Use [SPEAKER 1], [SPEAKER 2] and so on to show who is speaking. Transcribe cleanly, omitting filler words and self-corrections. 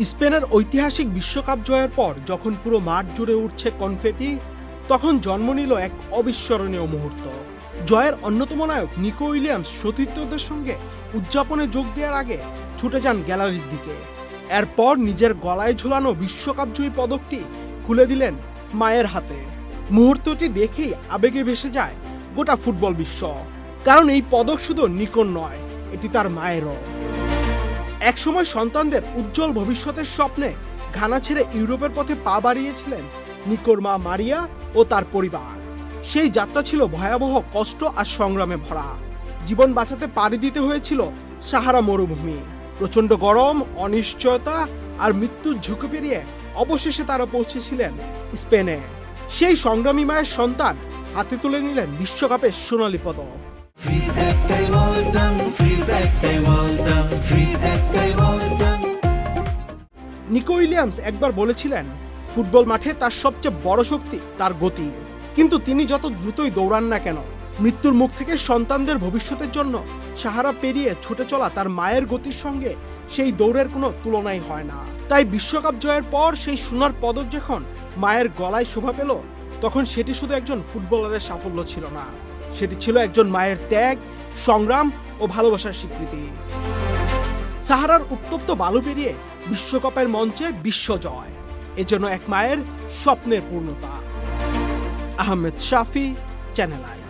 [SPEAKER 1] স্পেনের ঐতিহাসিক বিশ্বকাপ জয়ের পর যখন পুরো মাঠ জুড়ে উঠছে কনফেটি, তখন জন্ম নিল এক অবিস্মরণীয় মুহূর্ত। জয়ের অন্যতম নায়ক নিকো উইলিয়ামস সতীর্থদের সঙ্গে উদযাপনে যোগ দেওয়ার আগে ছুটে যান গ্যালারির দিকে। এরপর নিজের গলায় ঝুলানো বিশ্বকাপ জয়ী পদকটি খুলে দিলেন মায়ের হাতে। মুহূর্তটি দেখেই আবেগে ভেসে যায় গোটা ফুটবল বিশ্ব, কারণ এই পদক শুধু নিকোর নয়, এটি তার মায়েরও। একসময় সন্তানদের উজ্জ্বল ভবিষ্যতের স্বপ্নে ঘানা ছেড়ে ইউরোপের পথে পা বাড়িয়েছিলেন নিকোর মা মারিয়া ও তার পরিবার। সেই যাত্রা ছিল ভয়াবহ কষ্ট আর সংগ্রামে ভরা। জীবন বাঁচাতে পাড়ি দিতে হয়েছিল সাহারা মরুভূমি, প্রচন্ড গরম, অনিশ্চয়তা আর মৃত্যুর ঝুঁকি পেরিয়ে অবশেষে তারা পৌঁছেছিলেন স্পেনে। সেই সংগ্রামী মায়ের সন্তান হাতে তুলে নিলেন বিশ্বকাপের সোনালী পদক। নিকো উইলিয়ামস একবার বলেছিলেন, ফুটবল মাঠে তার সবচেয়ে বড় শক্তি তার গতি। কিন্তু তিনি যত দ্রুতই দৌড়ান না কেন, মৃত্যুর মুখ থেকে সন্তানদের ভবিষ্যতের জন্য সাহারা পেরিয়ে ছুটে চলা তার মায়ের গতির সঙ্গে সেই দৌড়ের কোনো তুলনাই হয় না। তাই বিশ্বকাপ জয়ের পর সেই সোনার পদক যখন মায়ের গলায় শোভা পেল, তখন সেটি শুধু একজন ফুটবলারের সাফল্য ছিল না, সেটি ছিল একজন মায়ের ত্যাগ, সংগ্রাম ও ভালোবাসার স্বীকৃতি। সাহারার উত্তপ্ত বালু পেরিয়ে বিশ্বকাপের মঞ্চে বিশ্বজয়, এজন্য এক মায়ের স্বপ্নের পূর্ণতা। আহমেদ শাফি, চ্যানেল আই।